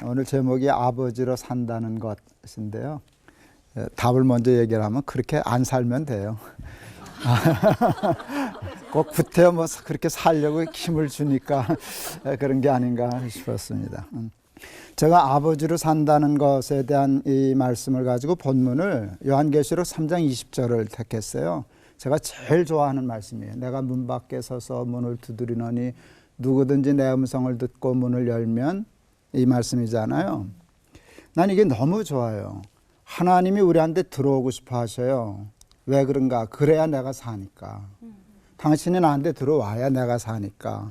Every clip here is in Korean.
오늘 제목이 아버지로 산다는 것인데요. 답을 먼저 얘기를 하면 그렇게 안 살면 돼요. 꼭 구태여 뭐 그렇게 살려고 힘을 주니까 그런 게 아닌가 싶었습니다. 제가 아버지로 산다는 것에 대한 이 말씀을 가지고 본문을 요한계시록 3장 20절을 택했어요. 제가 제일 좋아하는 말씀이에요. 내가 문 밖에 서서 문을 두드리노니 누구든지 내 음성을 듣고 문을 열면, 이 말씀이잖아요. 난 이게 너무 좋아요. 하나님이 우리한테 들어오고 싶어 하셔요. 왜 그런가? 그래야 내가 사니까. 당신이 나한테 들어와야 내가 사니까.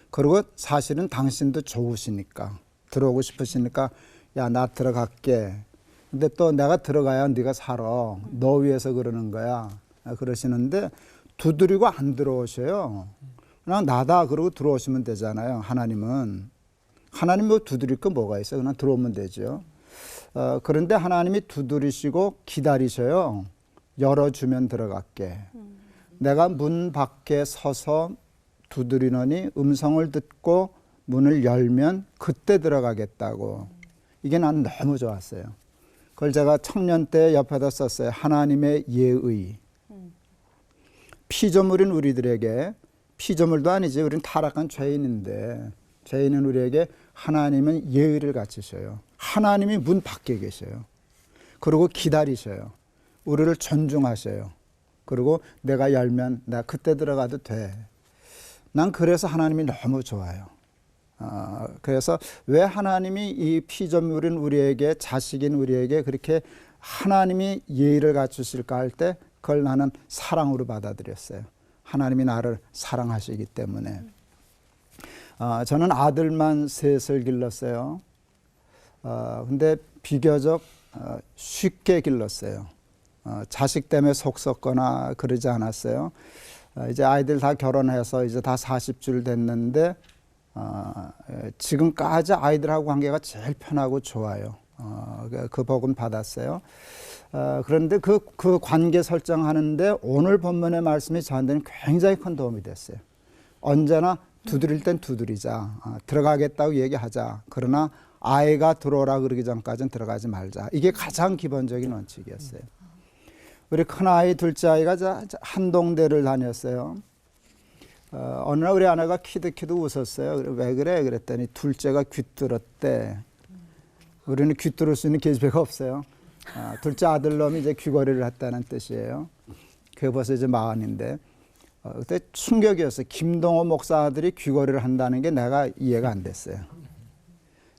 그리고 사실은 당신도 좋으시니까, 들어오고 싶으시니까 야, 나 들어갈게. 근데 또 내가 들어가야 네가 살아. 너 위해서 그러는 거야. 그러시는데 두드리고 안 들어오셔요. 그냥 나다 그러고 들어오시면 되잖아요. 하나님은. 하나님 뭐 두드릴 거 뭐가 있어요? 그냥 들어오면 되죠. 그런데 하나님이 두드리시고 기다리셔요. 열어주면 들어갈게. 내가 문 밖에 서서 두드리노니 음성을 듣고 문을 열면 그때 들어가겠다고. 이게 난 너무 좋았어요. 그걸 제가 청년 때 옆에다 썼어요. 하나님의 예의. 피조물인 우리들에게, 피조물도 아니지, 우린 타락한 죄인인데, 죄인은 우리에게 하나님은 예의를 갖추셔요. 하나님이 문 밖에 계셔요. 그리고 기다리셔요. 우리를 존중하셔요. 그리고 내가 열면 내가 그때 들어가도 돼. 난 그래서 하나님이 너무 좋아요. 그래서 왜 하나님이 이 피조물인 우리에게, 자식인 우리에게 그렇게 하나님이 예의를 갖추실까 할 때 그걸 나는 사랑으로 받아들였어요. 하나님이 나를 사랑하시기 때문에. 저는 아들만 셋을 길렀어요. 근데 비교적 쉽게 길렀어요. 자식 때문에 속 썩거나 그러지 않았어요. 이제 아이들 다 결혼해서 이제 다 40줄 됐는데 지금까지 아이들하고 관계가 제일 편하고 좋아요. 그 복은 받았어요. 그런데 그 관계 설정하는데 오늘 본문의 말씀이 저한테는 굉장히 큰 도움이 됐어요. 언제나 두드릴 땐 두드리자. 들어가겠다고 얘기하자. 그러나 아이가 들어오라 그러기 전까지는 들어가지 말자. 이게 가장 기본적인 원칙이었어요. 우리 큰아이, 둘째 아이가 한동대를 다녔어요. 어느 날 우리 아내가 키득키득 웃었어요. 왜 그래? 그랬더니 둘째가 귀뚫었대. 우리는 귀뚫을 수 있는 계집애가 없어요. 둘째 아들놈이 이제 귀걸이를 했다는 뜻이에요. 그게 벌써 이제 40인데. 그때 충격이었어요. 김동호 목사들이 귀걸이를 한다는 게 내가 이해가 안 됐어요.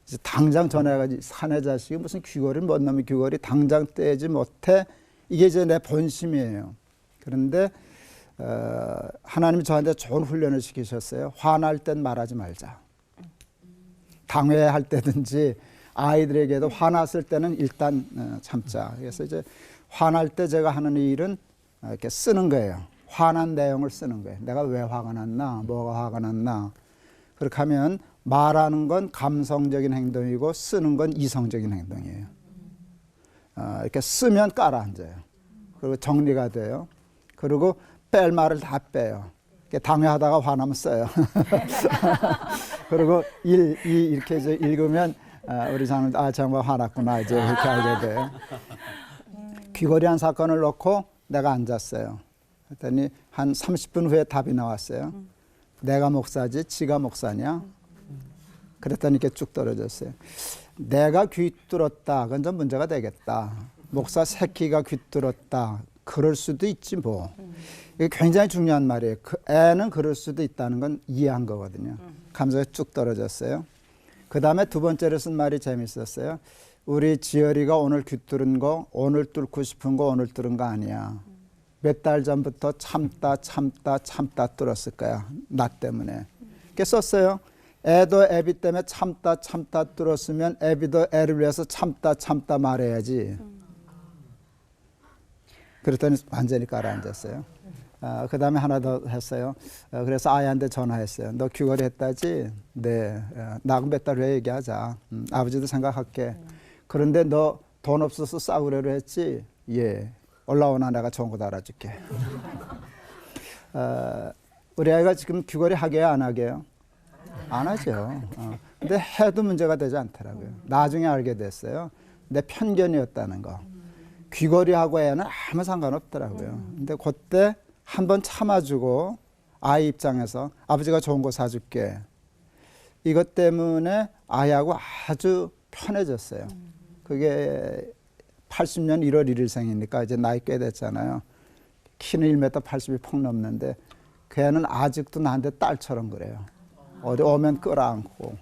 이제 당장 전화해가지고 사내 자식이 무슨 귀걸이를, 뭔 놈의 귀걸이 당장 떼지 못해. 이게 이제 내 본심이에요. 그런데 하나님이 저한테 좋은 훈련을 시키셨어요. 화날 땐 말하지 말자. 당회할 때든지 아이들에게도 화났을 때는 일단 참자. 그래서 이제 화날 때 제가 하는 일은 이렇게 쓰는 거예요. 화난 내용을 쓰는 거예요. 내가 왜 화가 났나, 뭐가 화가 났나. 그렇게 하면 말하는 건 감성적인 행동이고 쓰는 건 이성적인 행동이에요. 이렇게 쓰면 깔아앉아요. 그리고 정리가 돼요. 그리고 뺄 말을 다 빼요. 당회하다가 화나면 써요. 그리고 이렇게 이제 읽으면 우리 자는 정말 화났구나 이제 이렇게 알게 돼요. 귀걸이 한 사건을 놓고 내가 앉았어요. 그랬더니 한 30분 후에 답이 나왔어요. 내가 목사지 지가 목사냐? 그랬더니 이렇게 쭉 떨어졌어요. 내가 귀뚫었다. 그건 좀 문제가 되겠다. 목사 새끼가 귀뚫었다. 그럴 수도 있지 뭐. 이게 굉장히 중요한 말이에요. 애는 그럴 수도 있다는 건 이해한 거거든요. 감정이 쭉 떨어졌어요. 그 다음에 두 번째로 쓴 말이 재밌었어요. 우리 지열이가 오늘 귀뚫은 거, 오늘 뚫고 싶은 거 오늘 뚫은 거 아니야. 몇 달 전부터 참다 뚫었을 거야. 나 때문에. 이렇게 썼어요. 애도 애비 때문에 참다 뚫었으면 애비도 애를 위해서 참다 말해야지. 그랬더니 완전히 가라앉았어요. 그 다음에 하나 더 했어요. 그래서 아이한테 전화했어요. 너 귀걸이 했다지? 네. 나하고 몇 달 후에 얘기하자. 아버지도 생각할게. 그런데 너 돈 없어서 싸우려고 했지? 예. 올라오나 내가 좋은 거 알아줄게. 우리 아이가 지금 귀걸이 하게요, 안 하게요? 안 하죠. 근데 해도 문제가 되지 않더라고요. 나중에 알게 됐어요. 내 편견이었다는 거. 귀걸이하고 애는 아무 상관없더라고요. 근데 그때 한번 참아주고 아이 입장에서 아버지가 좋은 거 사줄게. 이것 때문에 아이하고 아주 편해졌어요. 그게 80년 1월 1일생이니까 이제 나이 꽤 됐잖아요. 키는 1m 80이 퍽 넘는데 그 애는 아직도 나한테 딸처럼 그래요. 어디 오면 끌어안고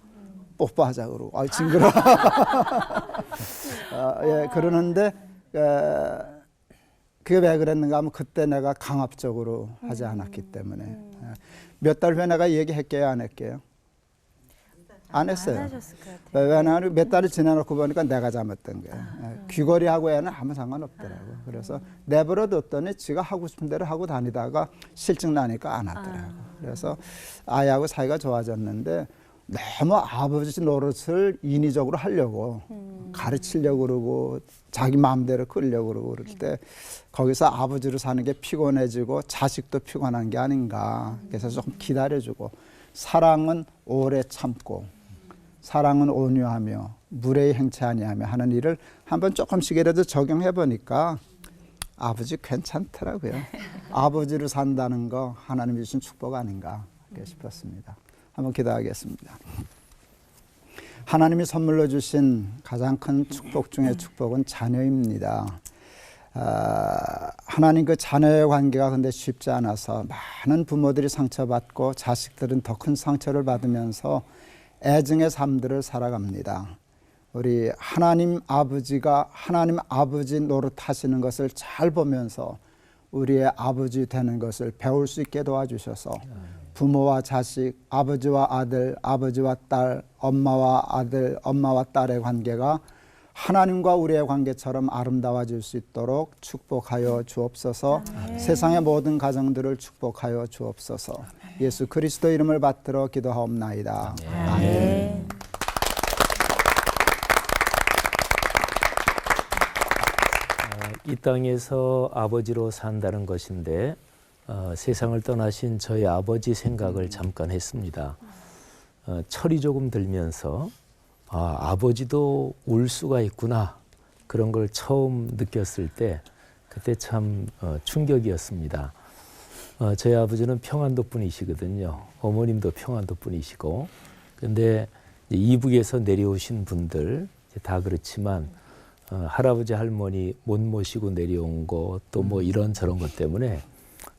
뽀뽀하자 그러고 징그러워. 예, 그러는데 그게 왜 그랬는가 하면 그때 내가 강압적으로 하지 않았기 때문에. 몇 달 후에 내가 얘기했게요, 안 했게요? 안 했어요. 안 하셨을 것 같아요. 왜냐하면 몇 달을 지나놓고 보니까 내가 잘못된 거예요. 귀걸이하고 애는 아무 상관없더라고요. 그래서 내버려 뒀더니 지가 하고 싶은 대로 하고 다니다가 실증 나니까 안 하더라고요. 그래서 아이하고 사이가 좋아졌는데 너무 아버지 노릇을 인위적으로 하려고 가르치려고 그러고 자기 마음대로 끌려고 그러고 그럴 때 거기서 아버지로 사는 게 피곤해지고 자식도 피곤한 게 아닌가. 그래서 조금 기다려주고 사랑은 오래 참고 사랑은 온유하며 무례히 행치 아니하며 하는 일을 한번 조금씩이라도 적용해 보니까 아버지 괜찮더라고요. 아버지로 산다는 거 하나님이 주신 축복 아닌가 싶었습니다. 한번 기도하겠습니다. 하나님이 선물로 주신 가장 큰 축복 중의 축복은 자녀입니다. 하나님 그 자녀의 관계가 근데 쉽지 않아서 많은 부모들이 상처받고 자식들은 더 큰 상처를 받으면서 애증의 삶들을 살아갑니다. 우리 하나님 아버지가 하나님 아버지 노릇하시는 것을 잘 보면서 우리의 아버지 되는 것을 배울 수 있게 도와주셔서 부모와 자식, 아버지와 아들, 아버지와 딸, 엄마와 아들, 엄마와 딸의 관계가 하나님과 우리의 관계처럼 아름다워질 수 있도록 축복하여 주옵소서. 세상의 모든 가정들을 축복하여 주옵소서. 예수 그리스도 이름을 받들어 기도하옵나이다. 아멘. 이 땅에서 아버지로 산다는 것인데 세상을 떠나신 저희 아버지 생각을 잠깐 했습니다. 철이 조금 들면서 아버지도 울 수가 있구나 그런 걸 처음 느꼈을 때 그때 참 충격이었습니다. 저희 아버지는 평안도 분이시거든요. 어머님도 평안도 분이시고 근데 이북에서 내려오신 분들 다 그렇지만 할아버지 할머니 못 모시고 내려온 거 또 뭐 이런저런 것 때문에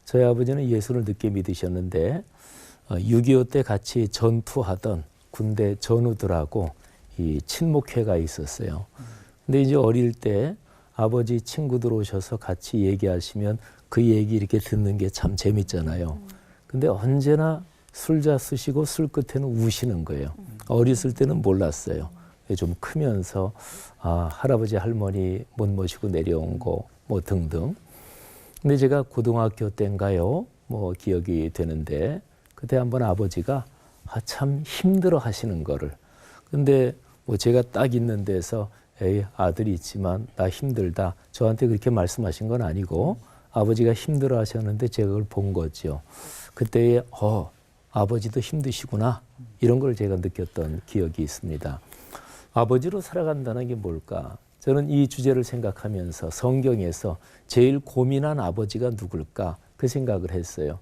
저희 아버지는 예수를 늦게 믿으셨는데 6.25 때 같이 전투하던 군대 전우들하고 이 친목회가 있었어요. 근데 이제 어릴 때 아버지 친구들 오셔서 같이 얘기하시면 그 얘기 이렇게 듣는 게 참 재밌잖아요. 근데 언제나 술자 쓰시고 술 끝에는 우시는 거예요. 어렸을 때는 몰랐어요. 좀 크면서 할아버지 할머니 못 모시고 내려온 거 뭐 등등. 근데 제가 고등학교 때인가요? 뭐 기억이 되는데 그때 한번 아버지가 참 힘들어 하시는 거를 근데 뭐 제가 딱 있는 데서 에이 아들이 있지만 나 힘들다 저한테 그렇게 말씀하신 건 아니고 아버지가 힘들어 하셨는데 제가 그걸 본 거죠. 그때에 아버지도 힘드시구나 이런 걸 제가 느꼈던 기억이 있습니다. 아버지로 살아간다는 게 뭘까? 저는 이 주제를 생각하면서 성경에서 제일 고민한 아버지가 누굴까? 그 생각을 했어요.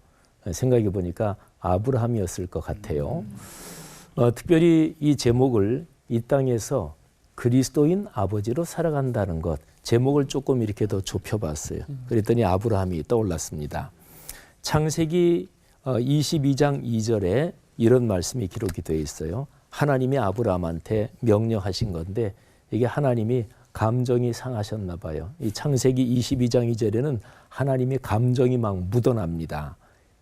생각해 보니까 아브라함이었을 것 같아요. 특별히 이 제목을 이 땅에서 그리스도인 아버지로 살아간다는 것 제목을 조금 이렇게 더 좁혀봤어요. 그랬더니 아브라함이 떠올랐습니다. 창세기 22장 2절에 이런 말씀이 기록이 되어 있어요. 하나님이 아브라함한테 명령하신 건데 이게 하나님이 감정이 상하셨나 봐요. 이 창세기 22장 2절에는 하나님의 감정이 막 묻어납니다.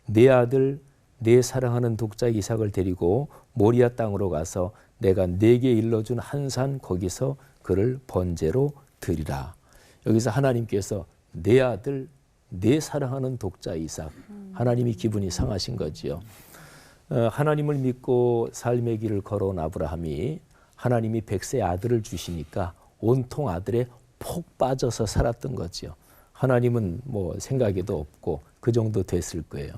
내 아들 내 사랑하는 독자 이삭을 데리고 모리아 땅으로 가서 내가 네게 일러준 한 산 거기서 그를 번제로 드리라. 여기서 하나님께서 내 아들 내 사랑하는 독자 이삭 하나님이 기분이 상하신 거지요. 하나님을 믿고 삶의 길을 걸어온 아브라함이 하나님이 100세 아들을 주시니까 온통 아들에 폭 빠져서 살았던 거지요. 하나님은 뭐 생각에도 없고 그 정도 됐을 거예요.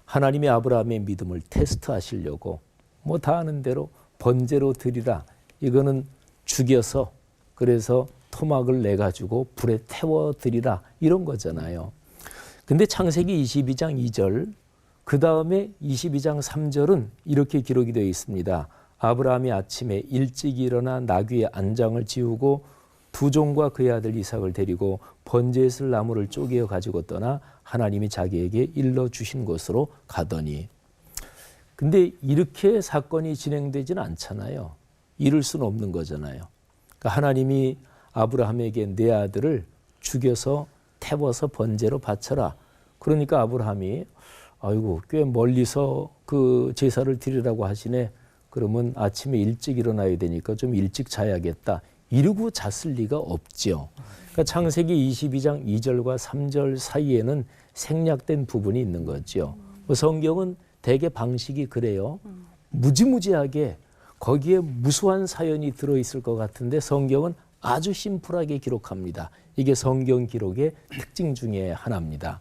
하나님이 아브라함의 믿음을 테스트하시려고 뭐 다 아는 대로 번제로 드리라. 이거는 죽여서 그래서 토막을 내 가지고 불에 태워 드리라 이런 거잖아요. 근데 창세기 22장 2절 그 다음에 22장 3절은 이렇게 기록이 되어 있습니다. 아브라함이 아침에 일찍 일어나 나귀의 안장을 지우고 두 종과 그의 아들 이삭을 데리고 번제에 쓸 나무를 쪼개어 가지고 떠나 하나님이 자기에게 일러 주신 곳으로 가더니. 근데 이렇게 사건이 진행되지는 않잖아요. 이룰 수는 없는 거잖아요. 그러니까 하나님이 아브라함에게 내 아들을 죽여서 태워서 번제로 바쳐라. 그러니까 아브라함이 아이고 꽤 멀리서 그 제사를 드리라고 하시네. 그러면 아침에 일찍 일어나야 되니까 좀 일찍 자야겠다. 이러고 잤을 리가 없죠. 그러니까 창세기 22장 2절과 3절 사이에는 생략된 부분이 있는 거죠. 성경은 대개 방식이 그래요. 무지무지하게 거기에 무수한 사연이 들어있을 것 같은데 성경은 아주 심플하게 기록합니다. 이게 성경 기록의 특징 중에 하나입니다.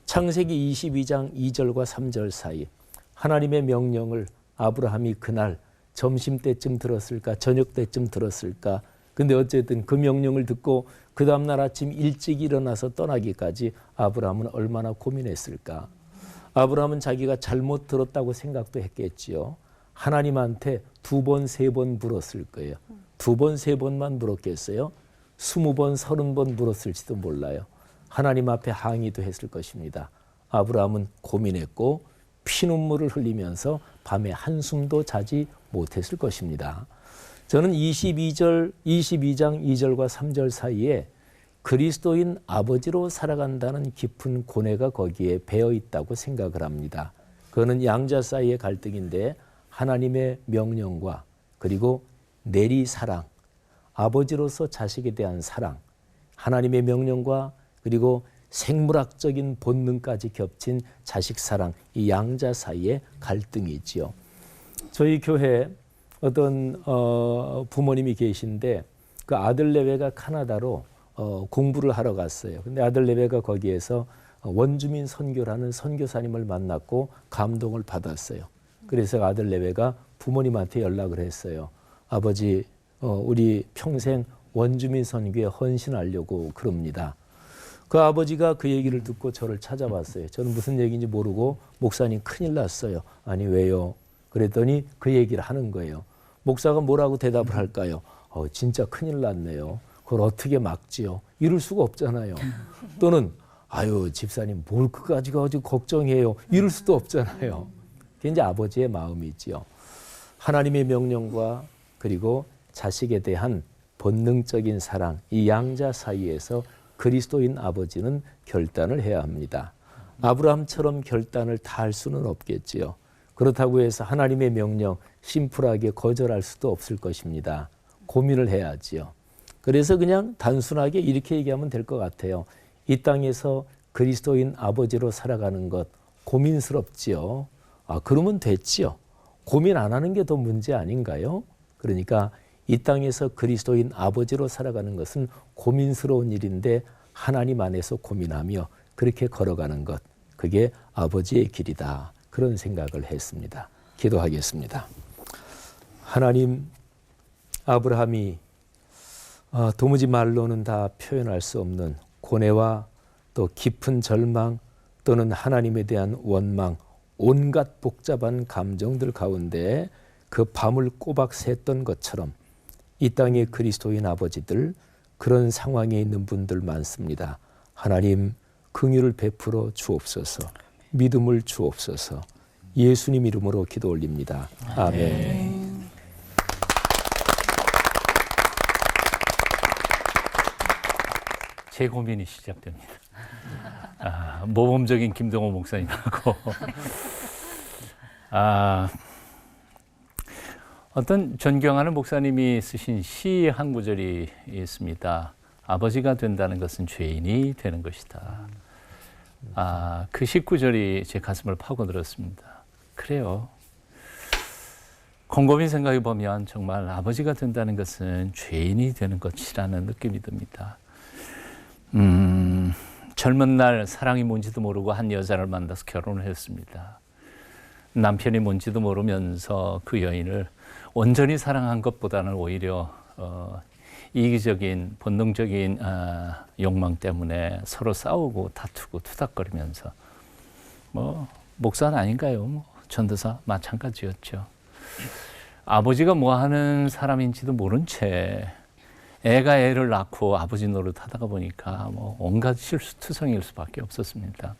창세기 22장 2절과 3절 사이 하나님의 명령을 아브라함이 그날 점심때쯤 들었을까 저녁때쯤 들었을까. 근데 어쨌든 그 명령을 듣고 그 다음날 아침 일찍 일어나서 떠나기까지 아브라함은 얼마나 고민했을까. 아브라함은 자기가 잘못 들었다고 생각도 했겠지요. 하나님한테 2번, 3번 물었을 거예요. 2번, 3번만 물었겠어요? 20번, 30번 물었을지도 몰라요. 하나님 앞에 항의도 했을 것입니다. 아브라함은 고민했고 피눈물을 흘리면서 밤에 한숨도 자지 못했을 것입니다. 저는 22장 2절과 3절 사이에 그리스도인 아버지로 살아간다는 깊은 고뇌가 거기에 배어 있다고 생각을 합니다. 그거는 양자 사이의 갈등인데 하나님의 명령과 그리고 내리 사랑, 아버지로서 자식에 대한 사랑, 하나님의 명령과 그리고 생물학적인 본능까지 겹친 자식 사랑, 이 양자 사이의 갈등이지요. 저희 교회에 어떤 부모님이 계신데 그 아들 내외가 카나다로 공부를 하러 갔어요. 근데 아들 내외가 거기에서 원주민 선교라는 선교사님을 만났고 감동을 받았어요. 그래서 아들 내외가 부모님한테 연락을 했어요. 아버지, 우리 평생 원주민 선교에 헌신하려고 그럽니다. 그 아버지가 그 얘기를 듣고 저를 찾아봤어요. 저는 무슨 얘기인지 모르고 목사님 큰일 났어요. 아니 왜요? 그랬더니 그 얘기를 하는 거예요. 목사가 뭐라고 대답을 할까요? 진짜 큰일 났네요. 그걸 어떻게 막지요? 이럴 수가 없잖아요. 또는 아유 집사님 뭘 그까지 가지고 걱정해요. 이럴 수도 없잖아요. 그게 이제 아버지의 마음이지요. 하나님의 명령과 그리고 자식에 대한 본능적인 사랑, 이 양자 사이에서 그리스도인 아버지는 결단을 해야 합니다. 아브라함처럼 결단을 다 할 수는 없겠지요. 그렇다고 해서 하나님의 명령 심플하게 거절할 수도 없을 것입니다. 고민을 해야지요. 그래서 그냥 단순하게 이렇게 얘기하면 될 것 같아요. 이 땅에서 그리스도인 아버지로 살아가는 것 고민스럽지요. 그러면 됐지요. 고민 안 하는 게 더 문제 아닌가요? 그러니까 이 땅에서 그리스도인 아버지로 살아가는 것은 고민스러운 일인데 하나님 안에서 고민하며 그렇게 걸어가는 것, 그게 아버지의 길이다. 그런 생각을 했습니다. 기도하겠습니다. 하나님, 아브라함이 도무지 말로는 다 표현할 수 없는 고뇌와 또 깊은 절망 또는 하나님에 대한 원망, 온갖 복잡한 감정들 가운데 그 밤을 꼬박 샜던 것처럼 이 땅의 그리스도인 아버지들, 그런 상황에 있는 분들 많습니다. 하나님, 긍휼을 베풀어 주옵소서. 믿음을 주옵소서. 예수님 이름으로 기도 올립니다. 아멘. 제 고민이 시작됩니다. 모범적인 김동호 목사님하고 어떤 존경하는 목사님이 쓰신 시 한 구절이 있습니다. 아버지가 된다는 것은 죄인이 되는 것이다. 그 19절이 제 가슴을 파고들었습니다. 그래요. 곰곰이 생각해 보면 정말 아버지가 된다는 것은 죄인이 되는 것이라는 느낌이 듭니다. 젊은 날 사랑이 뭔지도 모르고 한 여자를 만나서 결혼을 했습니다. 남편이 뭔지도 모르면서 그 여인을 온전히 사랑한 것보다는 오히려 이기적인 본능적인 욕망 때문에 서로 싸우고 다투고 투닥거리면서 뭐 목사는 아닌가요? 뭐 전도사 마찬가지였죠. 아버지가 뭐 하는 사람인지도 모른 채 애가 애를 낳고 아버지 노릇하다가 보니까 뭐 온갖 실수투성일 수밖에 없었습니다.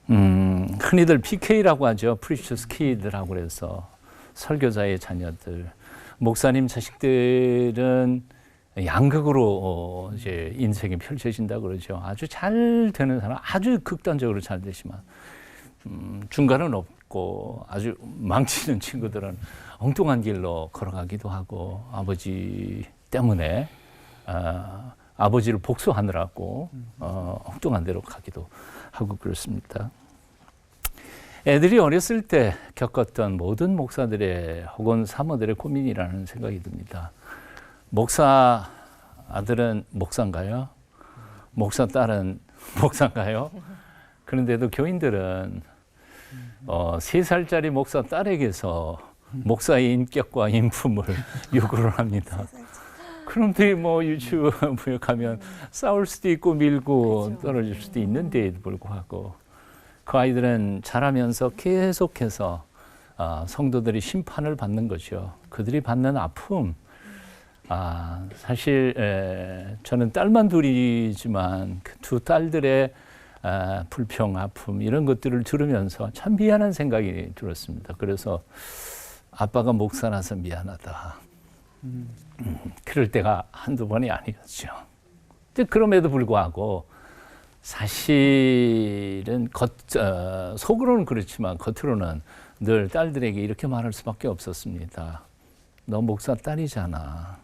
흔히들 PK라고 하죠. Preacher's Kid라고 그래서 설교자의 자녀들. 목사님 자식들은 양극으로 이제 인생이 펼쳐진다 그러죠. 아주 잘 되는 사람, 아주 극단적으로 잘 되지만 중간은 없고 아주 망치는 친구들은 엉뚱한 길로 걸어가기도 하고 아버지 때문에 아버지를 복수하느라고 엉뚱한 데로 가기도 하고 그렇습니다. 애들이 어렸을 때 겪었던 모든 목사들의 혹은 사모들의 고민이라는 생각이 듭니다. 목사 아들은 목사인가요? 목사 딸은 목사인가요? 그런데도 교인들은 3살짜리 목사 딸에게서 목사의 인격과 인품을 요구를 합니다. 그런데 뭐 유치부에 가면 싸울 수도 있고 밀고 떨어질 수도 있는데도 불구하고 그 아이들은 자라면서 계속해서 성도들이 심판을 받는 거죠. 그들이 받는 아픔, 사실 저는 딸만 둘이지만 그 두 딸들의 불평, 아픔 이런 것들을 들으면서 참 미안한 생각이 들었습니다. 그래서 아빠가 목사라서 미안하다. 그럴 때가 한두 번이 아니었죠. 그럼에도 불구하고 사실은 속으로는 그렇지만 겉으로는 늘 딸들에게 이렇게 말할 수밖에 없었습니다. 너 목사 딸이잖아.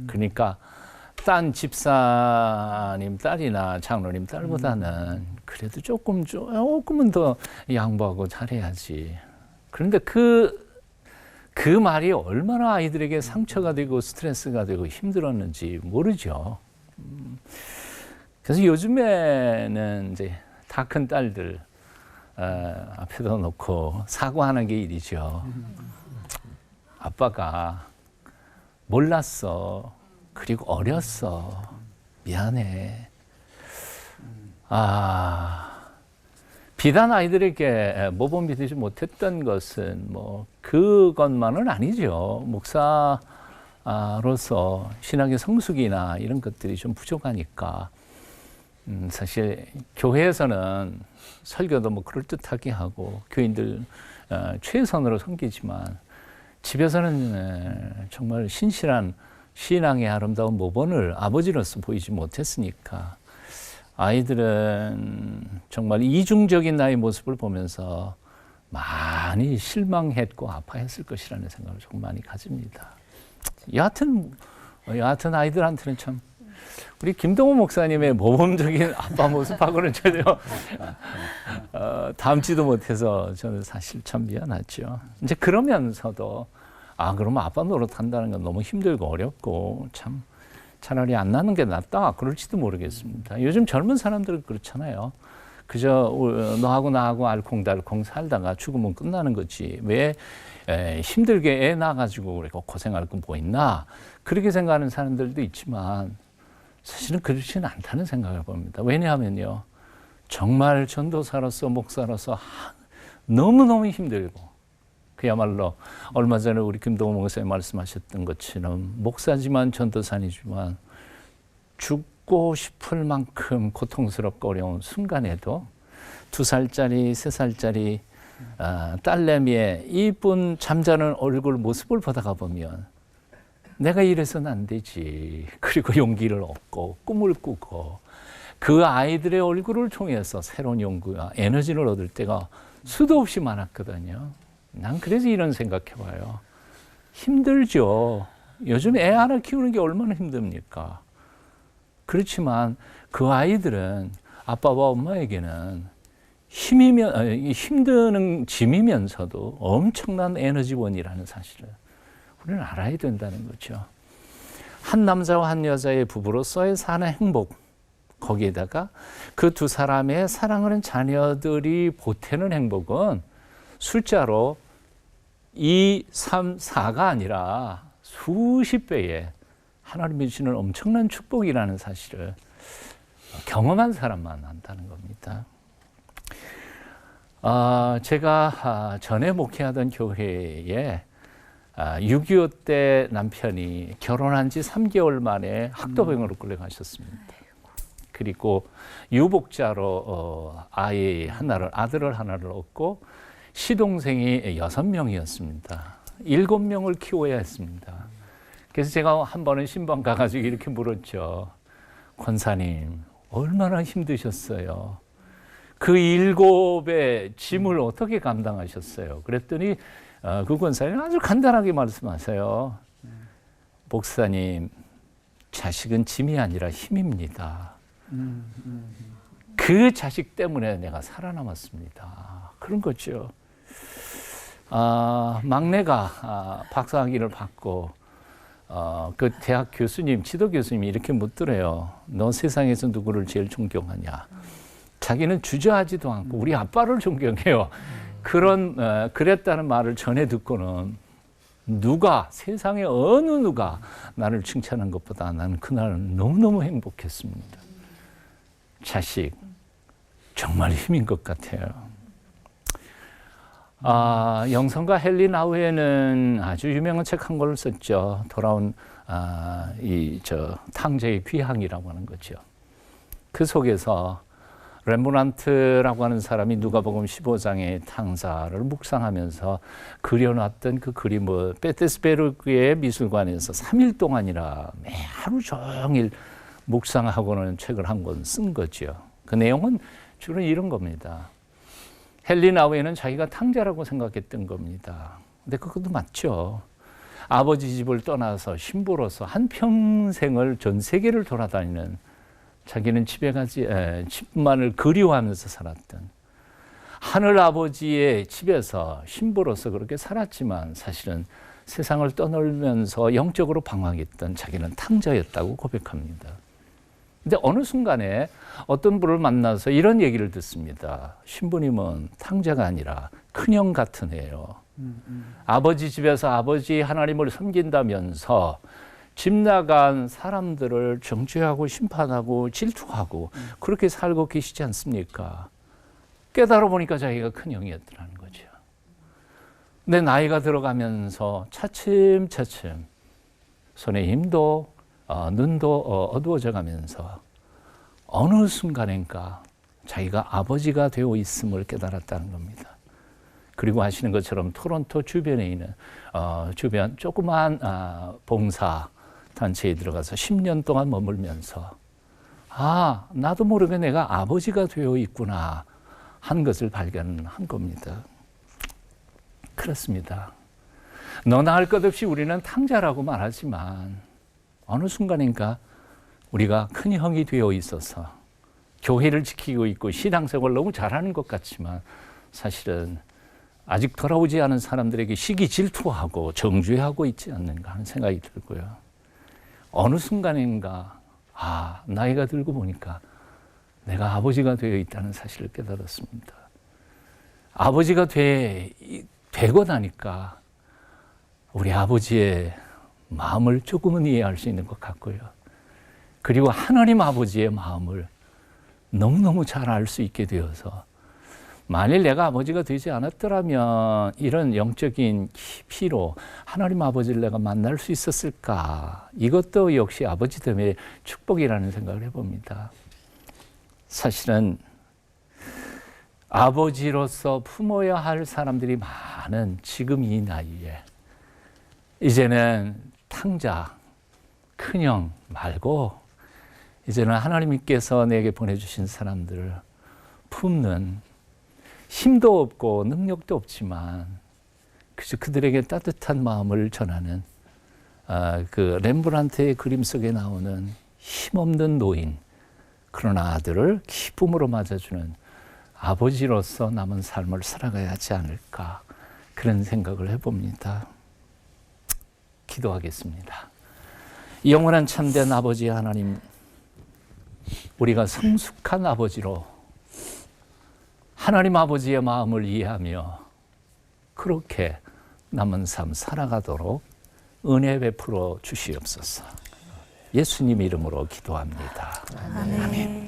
그러니까 딴 집사님 딸이나 장로님 딸보다는 그래도 조금은 더 양보하고 잘해야지. 그런데 그 말이 얼마나 아이들에게 상처가 되고 스트레스가 되고 힘들었는지 모르죠. 그래서 요즘에는 이제 다 큰 딸들 앞에다 놓고 사과하는 게 일이죠. 아빠가 몰랐어. 그리고 어렸어. 미안해. 비단 아이들에게 모범이 되지 못했던 것은 뭐 그것만은 아니죠. 목사로서 신앙의 성숙이나 이런 것들이 좀 부족하니까 사실 교회에서는 설교도 뭐 그럴듯하게 하고 교인들 최선으로 섬기지만 집에서는 정말 신실한 신앙의 아름다운 모범을 아버지로서 보이지 못했으니까 아이들은 정말 이중적인 나의 모습을 보면서 많이 실망했고 아파했을 것이라는 생각을 조금 많이 가집니다. 여하튼 아이들한테는 참 우리 김동호 목사님의 모범적인 아빠 모습하고는 전혀 닮지도 못해서 저는 사실 참 미안하죠. 이제 그러면서도 그러면 아빠 노릇한다는 건 너무 힘들고 어렵고 참 차라리 안 낳는 게 낫다 그럴지도 모르겠습니다. 요즘 젊은 사람들은 그렇잖아요. 그저 너하고 나하고 알콩달콩 살다가 죽으면 끝나는 거지. 왜 힘들게 애 낳아가지고 우리가 고생할 건 뭐 있나. 그렇게 생각하는 사람들도 있지만 사실은 그렇지는 않다는 생각을 봅니다. 왜냐하면요. 정말 전도사로서 목사로서 너무너무 힘들고 그야말로 얼마 전에 우리 김동호 목사님 말씀하셨던 것처럼 목사지만 전도사이지만 죽고 싶을 만큼 고통스럽고 어려운 순간에도 2살짜리, 3살짜리 딸내미의 이쁜 잠자는 얼굴 모습을 보다가 보면 내가 이래서는 안 되지. 그리고 용기를 얻고 꿈을 꾸고 그 아이들의 얼굴을 통해서 새로운 용기와 에너지를 얻을 때가 수도 없이 많았거든요. 난 그래서 이런 생각해봐요. 힘들죠. 요즘 애 하나 키우는 게 얼마나 힘듭니까? 그렇지만 그 아이들은 아빠와 엄마에게는 힘드는 짐이면서도 엄청난 에너지원이라는 사실을 우리는 알아야 된다는 거죠. 한 남자와 한 여자의 부부로서의 사는 행복, 거기에다가 그 두 사람의 사랑하는 자녀들이 보태는 행복은 숫자로 2, 3, 4가 아니라 수십 배의 하나님이 주시는 엄청난 축복이라는 사실을 경험한 사람만 안다는 겁니다. 제가 전에 목회하던 교회에 6.25 때 남편이 결혼한 지 3개월 만에 학도병으로 끌려가셨습니다. 그리고 유복자로 아들을 하나를 얻고 시동생이 6명이었습니다. 7명을 키워야 했습니다. 그래서 제가 한 번은 신방 가가지고 이렇게 물었죠. 권사님, 얼마나 힘드셨어요? 그 7의 짐을 어떻게 감당하셨어요? 그랬더니 그 권사님 아주 간단하게 말씀하세요. 목사님, 자식은 짐이 아니라 힘입니다. 그 자식 때문에 내가 살아남았습니다. 그런 거죠. 막내가 박사학위를 받고 그 대학 교수님, 지도 교수님이 이렇게 묻더래요. 너 세상에서 누구를 제일 존경하냐? 자기는 주저하지도 않고 우리 아빠를 존경해요. 그랬다는 말을 전해 듣고는 세상에 어느 누가 나를 칭찬한 것보다 나는 그날은 너무너무 행복했습니다. 자식, 정말 힘인 것 같아요. 영성가 헨리 나우에는 아주 유명한 책 한 권을 썼죠. 돌아온 탕자의 귀향이라고 하는 거죠. 그 속에서 렘브란트라고 하는 사람이 누가복음 15장의 탕자를 묵상하면서 그려놨던 그 그림을 페테스베르크의 미술관에서 3일 동안이나 매 하루 종일 묵상하고는 책을 한 권 쓴 거죠. 그 내용은 주로 이런 겁니다. 헨리 나우에는 자기가 탕자라고 생각했던 겁니다. 근데 그것도 맞죠. 아버지 집을 떠나서 신부로서 한평생을 전 세계를 돌아다니는, 자기는 집만을 그리워하면서 살았던 하늘 아버지의 집에서 신부로서 그렇게 살았지만 사실은 세상을 떠놀면서 영적으로 방황했던 자기는 탕자였다고 고백합니다. 근데 어느 순간에 어떤 분을 만나서 이런 얘기를 듣습니다. 신부님은 탕자가 아니라 큰형 같은 애예요. 아버지 집에서 아버지 하나님을 섬긴다면서 집 나간 사람들을 정죄하고 심판하고 질투하고 그렇게 살고 계시지 않습니까? 깨달아 보니까 자기가 큰형이었더라는 거죠. 근데 나이가 들어가면서 차츰차츰 손의 힘도 눈도 어두워져 가면서 어느 순간인가 자기가 아버지가 되어 있음을 깨달았다는 겁니다. 그리고 아시는 것처럼 토론토 주변에 있는 주변 조그마한 봉사 단체에 들어가서 10년 동안 머물면서 나도 모르게 내가 아버지가 되어 있구나 한 것을 발견한 겁니다. 그렇습니다. 너나 할 것 없이 우리는 탕자라고 말하지만 어느 순간인가 우리가 큰 형이 되어 있어서 교회를 지키고 있고 신앙생활을 너무 잘하는 것 같지만 사실은 아직 돌아오지 않은 사람들에게 시기 질투하고 정죄하고 있지 않는가 하는 생각이 들고요. 어느 순간인가 나이가 들고 보니까 내가 아버지가 되어 있다는 사실을 깨달았습니다. 아버지가 되고 나니까 우리 아버지의 마음을 조금은 이해할 수 있는 것 같고요. 그리고 하나님 아버지의 마음을 너무너무 잘 알 수 있게 되어서 만일 내가 아버지가 되지 않았더라면 이런 영적인 깊이로 하나님 아버지를 내가 만날 수 있었을까? 이것도 역시 아버지 때문에 축복이라는 생각을 해봅니다. 사실은 아버지로서 품어야 할 사람들이 많은 지금 이 나이에 이제는 탕자, 큰형 말고 이제는 하나님께서 내게 보내주신 사람들을 품는 힘도 없고 능력도 없지만 그저 그들에게 따뜻한 마음을 전하는 그 렘브란트의 그림 속에 나오는 힘없는 노인, 그러나 아들을 기쁨으로 맞아주는 아버지로서 남은 삶을 살아가야 하지 않을까 그런 생각을 해봅니다. 기도하겠습니다. 영원한 참된 아버지 하나님, 우리가 성숙한 아버지로 하나님 아버지의 마음을 이해하며 그렇게 남은 삶 살아가도록 은혜 베풀어 주시옵소서. 예수님 이름으로 기도합니다. 아멘.